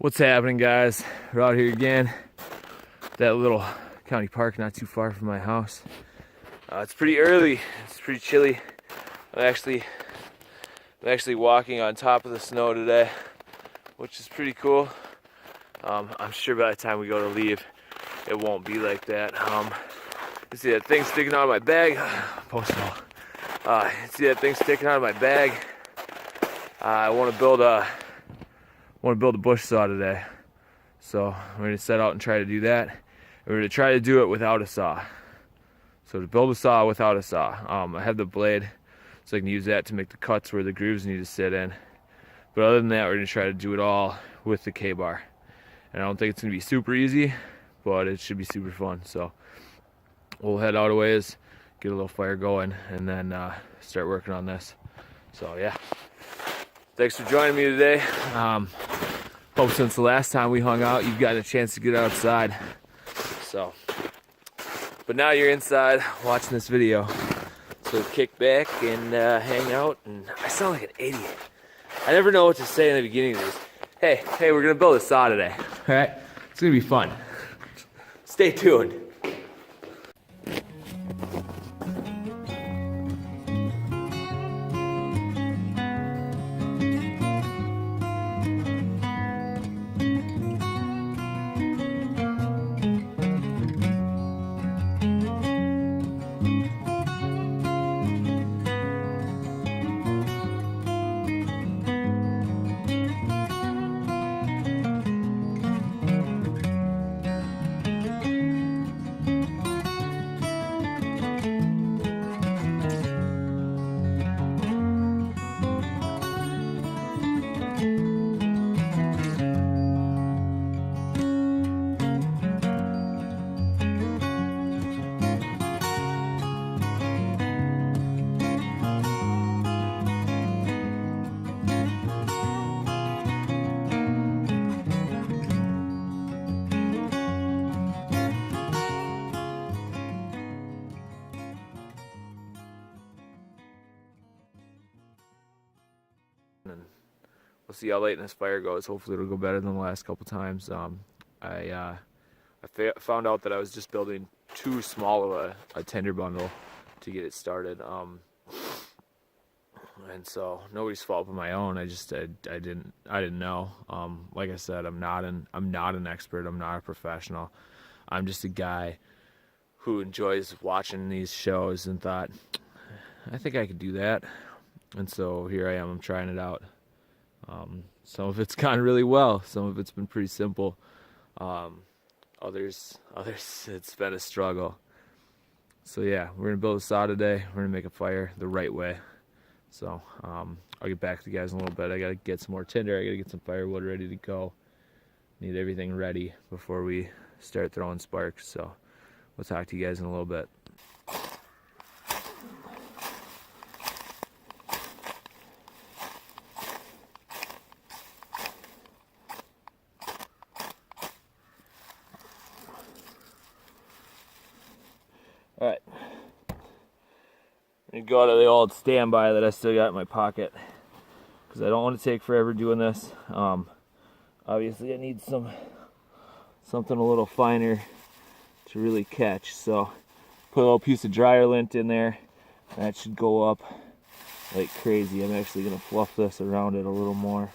What's happening, guys? We're out here again. That little county park not too far from my house. It's pretty early. It's pretty chilly. I'm actually walking on top of the snow today, which is pretty cool. I'm sure by the time we go to leave, it won't be like that. You see that thing sticking out of my bag? See that thing sticking out of my bag? I want to build a bush saw today, so we're gonna set out and try to do that. We're gonna try to do it without a saw. So to build a saw without a saw, I have the blade, so I can use that to make the cuts where the grooves need to sit in. But other than that, we're gonna try to do it all with the K-bar. And I don't think it's gonna be super easy, but it should be super fun. So we'll head out a ways, get a little fire going, and then start working on this. So yeah. Thanks for joining me today. Hope since the last time we hung out, you've gotten a chance to get outside. So, but now you're inside watching this video. So kick back and hang out. And I sound like an idiot. I never know what to say in the beginning of this. Hey, we're gonna build a saw today. All right, it's gonna be fun. Stay tuned. And we'll see how late this fire goes. Hopefully it'll go better than the last couple times. I found out that I was just building too small of a tinder bundle to get it started. And so nobody's fault but my own. I didn't know. Like I said, I'm not an expert. I'm not a professional. I'm just a guy who enjoys watching these shows and thought, I think I could do that. And so here I am, I'm trying it out. Some of it's gone really well. Some of it's been pretty simple. Others, it's been a struggle. So yeah, we're gonna build a saw today. We're gonna make a fire the right way. So I'll get back to you guys in a little bit. I gotta get some more tinder. I gotta get some firewood ready to go. Need everything ready before we start throwing sparks. So we'll talk to you guys in a little bit. All right, I'm gonna go to the old standby that I still got in my pocket because I don't want to take forever doing this. Obviously I need something a little finer to really catch. So put a little piece of dryer lint in there. That should go up like crazy. I'm actually gonna fluff this around it a little more,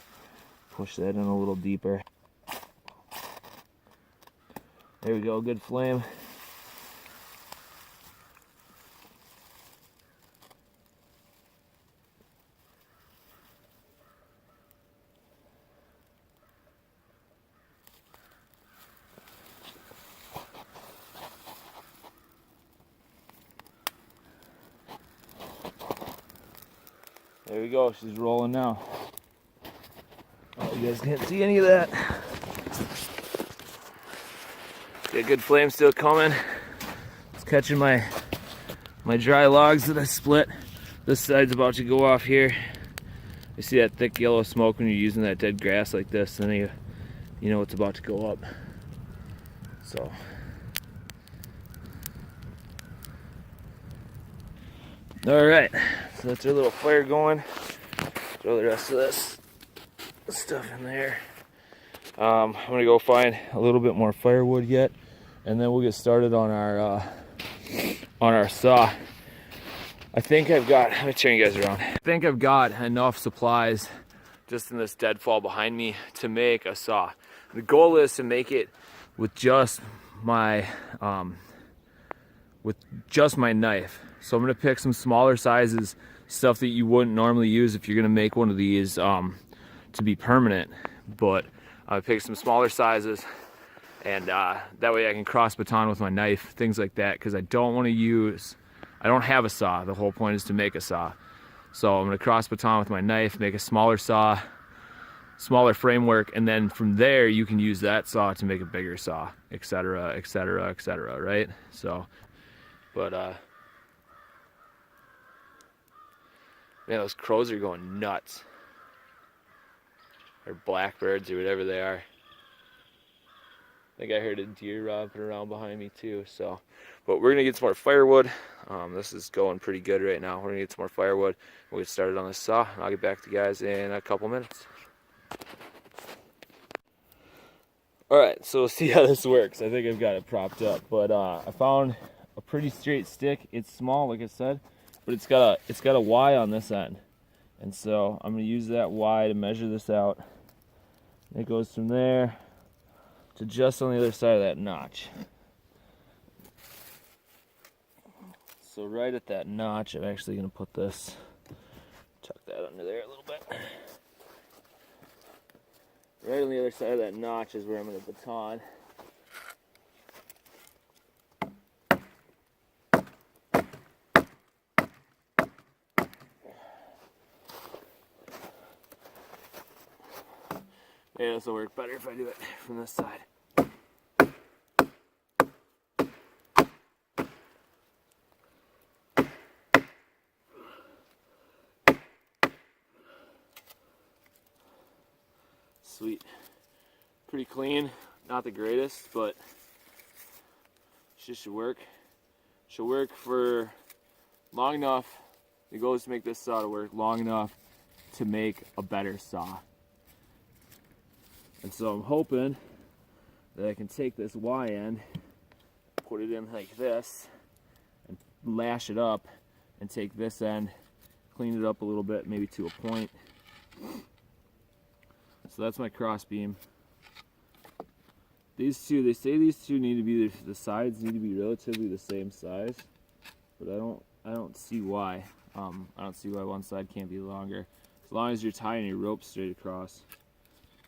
push that in a little deeper. There we go, good flame. There we go, she's rolling now. Oh, you guys can't see any of that. Got good flame still coming. It's catching my dry logs that I split. This side's about to go off here. You see that thick yellow smoke when you're using that dead grass like this, and then you know it's about to go up. So alright, so that's our little fire going. Throw the rest of this stuff in there. I'm gonna go find a little bit more firewood yet, and then we'll get started on our saw. I think I've got, let me turn you guys around. I think I've got enough supplies just in this deadfall behind me to make a saw. The goal is to make it with just my knife. So I'm gonna pick some smaller sizes, stuff that you wouldn't normally use if you're gonna make one of these to be permanent. But I pick some smaller sizes, and that way I can cross baton with my knife, things like that, because I don't have a saw. The whole point is to make a saw. So I'm gonna cross baton with my knife, make a smaller saw, smaller framework, and then from there you can use that saw to make a bigger saw, etc., etc., etc., right? So, but man, those crows are going nuts. Or blackbirds or whatever they are. I think I heard a deer romping around behind me too. So, but we're gonna get some more firewood. This is going pretty good right now. We're gonna get some more firewood. We'll get started on this saw, and I'll get back to you guys in a couple minutes. All right, so we'll see how this works. I think I've got it propped up, but I found a pretty straight stick. It's small, like I said, but it's got a Y on this end, and so I'm gonna use that Y to measure this out. It goes from there to just on the other side of that notch. So right at that notch, I'm actually going to put this, tuck that under there a little bit. Right on the other side of that notch is where I'm going to baton. Maybe this will work better if I do it from this side. Sweet. Pretty clean. Not the greatest, but should work. Should work for long enough. The goal is to make this saw to work long enough to make a better saw. And so I'm hoping that I can take this Y end, put it in like this, and lash it up, and take this end, clean it up a little bit, maybe to a point. So that's my cross beam. These two, they say these two need to be, the sides need to be relatively the same size, but I don't see why. I don't see why one side can't be longer. As long as you're tying your rope straight across,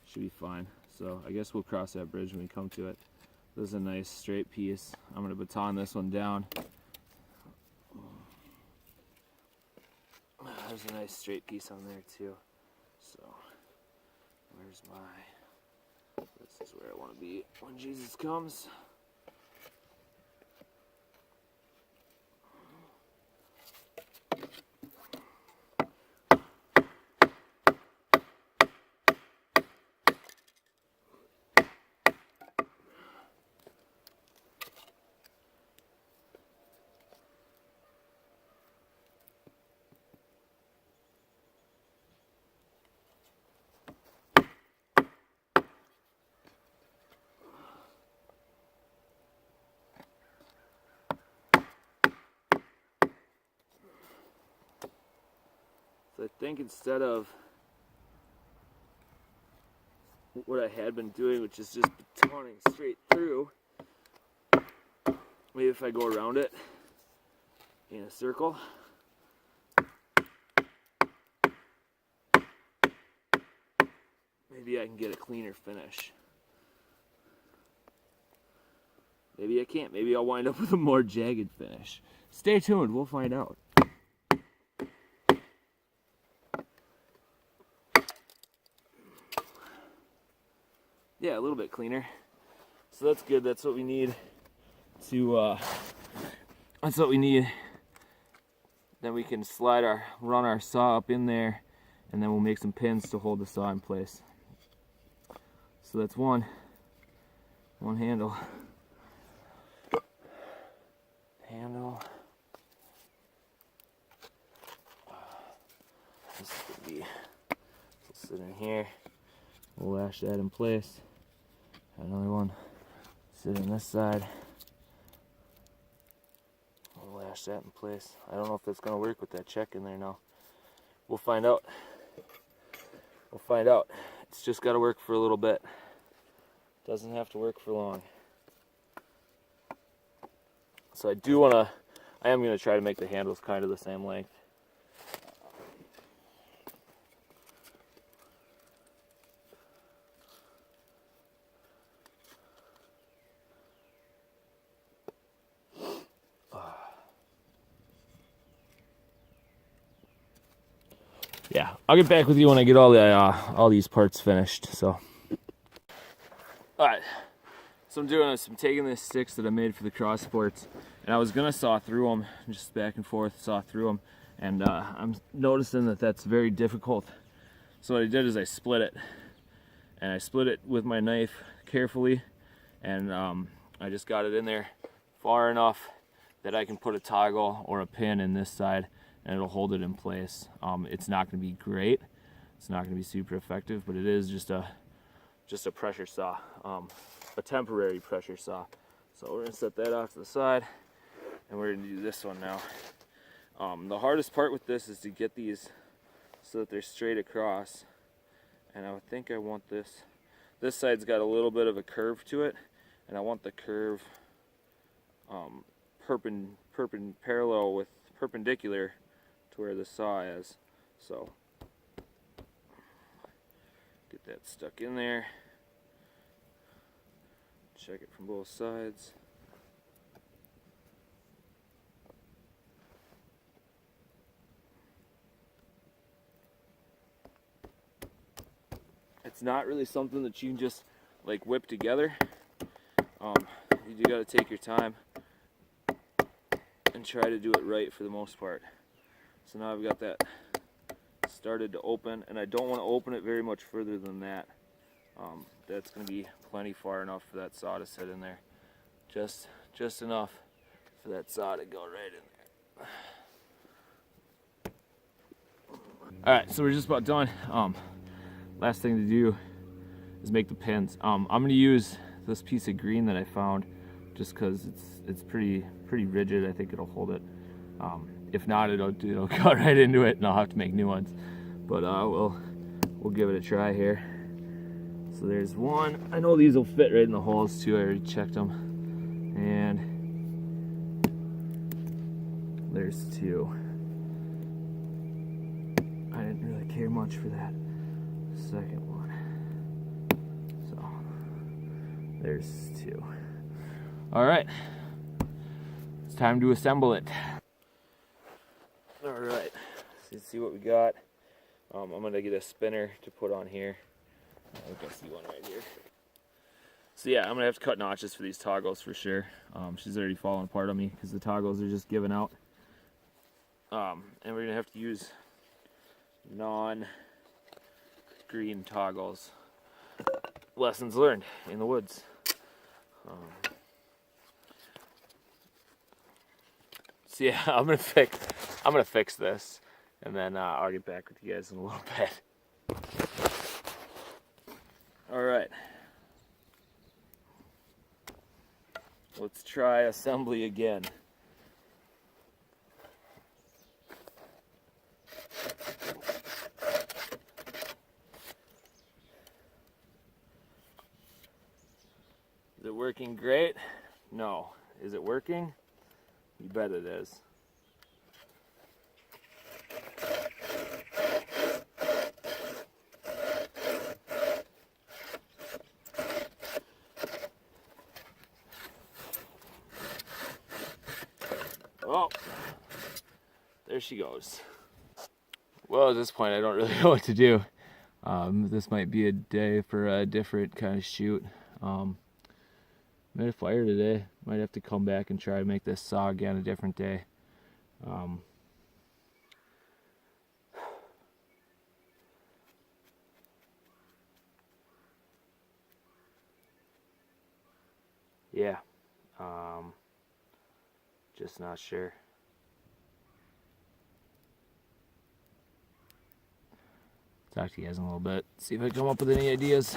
should be fine. So I guess we'll cross that bridge when we come to it. This is a nice straight piece. I'm gonna baton this one down. There's a nice straight piece on there too. So where's my, this is where I want to be when Jesus comes. So I think instead of what I had been doing, which is just batoning straight through, maybe if I go around it in a circle, maybe I can get a cleaner finish. Maybe I can't. Maybe I'll wind up with a more jagged finish. Stay tuned, we'll find out. Yeah, a little bit cleaner. So that's good. That's what we need to, that's what we need. Then we can run our saw up in there, and then we'll make some pins to hold the saw in place. So that's one handle. This is gonna be, so sit in here. We'll lash that in place. Another one sitting this side. I'll lash that in place. I don't know if that's gonna work with that check in there now. We'll find out. We'll find out. It's just gotta work for a little bit. Doesn't have to work for long. So I am gonna try to make the handles kind of the same length. Yeah, I'll get back with you when I get all these parts finished. So, all right. So I'm taking the sticks that I made for the cross supports, and I was gonna saw through them, just back and forth, saw through them, and I'm noticing that that's very difficult. So what I did is I split it, and I split it with my knife carefully, and I just got it in there far enough that I can put a toggle or a pin in this side, and it'll hold it in place. It's not going to be great. It's not going to be super effective, but it is just a pressure saw, a temporary pressure saw. So we're going to set that off to the side, and we're going to do this one now. The hardest part with this is to get these so that they're straight across, and I think I want this side's got a little bit of a curve to it, and I want the curve perpendicular to where the saw is. So get that stuck in there, check it from both sides. It's not really something that you can just like whip together. You do got to take your time and try to do it right for the most part. So now I've got that started to open, and I don't want to open it very much further than that. That's going to be plenty far enough for that saw to sit in there. Just enough for that saw to go right in there. Alright, so we're just about done. Last thing to do is make the pins. I'm going to use this piece of green that I found just because it's pretty rigid. I think it'll hold it. If not, it'll cut right into it, and I'll have to make new ones. But we'll give it a try here. So there's one. I know these will fit right in the holes too. I already checked them. And there's two. I didn't really care much for that second one. So there's two. All right, it's time to assemble it. All right, let's see what we got. I'm gonna get a spinner to put on here. I think I see one right here. So yeah, I'm gonna have to cut notches for these toggles for sure. She's already falling apart on me because the toggles are just giving out. And we're gonna have to use non-green toggles. Lessons learned in the woods. So yeah, I'm gonna fix this, and then I'll get back with you guys in a little bit. All right, let's try assembly again. Is it working great? No. Is it working? You bet it is. Oh, there she goes. Well, at this point, I don't really know what to do. This might be a day for a different kind of shoot. Made a fire today. Might have to come back and try to make this saw again a different day. Yeah. Just not sure. Talk to you guys in a little bit. See if I come up with any ideas.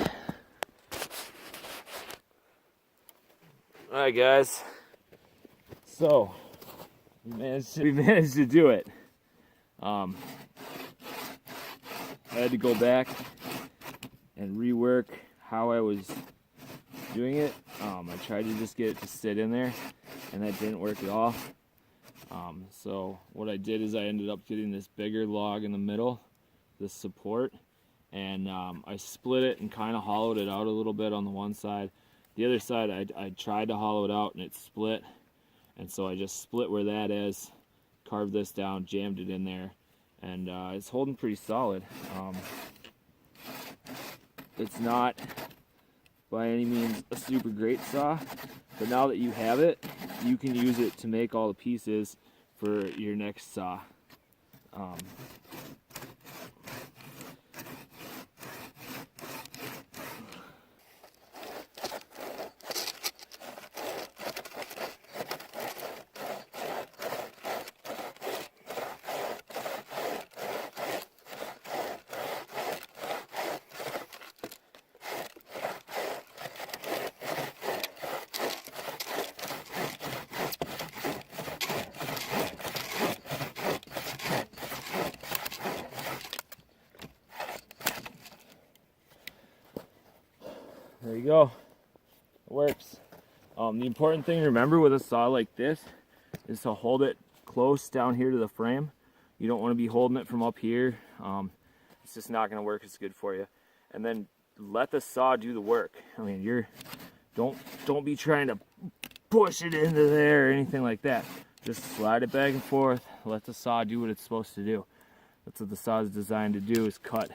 Alright guys, so we managed to do it. I had to go back and rework how I was doing it. I tried to just get it to sit in there, and that didn't work at all. So what I did is I ended up getting this bigger log in the middle, this support, and I split it and kind of hollowed it out a little bit on the one side. The other side I tried to hollow it out and it split, and so I just split where that is, carved this down, jammed it in there, and it's holding pretty solid. It's not by any means a super great saw, but now that you have it, you can use it to make all the pieces for your next saw. There you go. It works. The important thing to remember with a saw like this is to hold it close down here to the frame. You don't want to be holding it from up here. It's just not going to work as good for you. And then let the saw do the work. I mean, don't be trying to push it into there or anything like that. Just slide it back and forth. Let the saw do what it's supposed to do. That's what the saw is designed to do, is cut.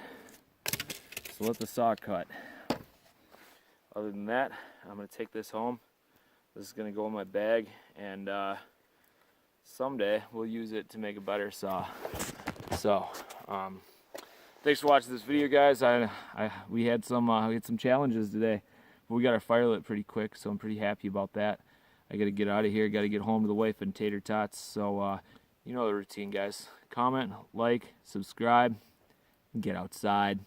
So let the saw cut. Other than that, I'm going to take this home. This is going to go in my bag, and someday we'll use it to make a better saw. So, thanks for watching this video, guys. We had some challenges today, but we got our fire lit pretty quick, so I'm pretty happy about that. I got to get out of here. Got to get home to the wife and tater tots. So, you know the routine, guys. Comment, like, subscribe, and get outside.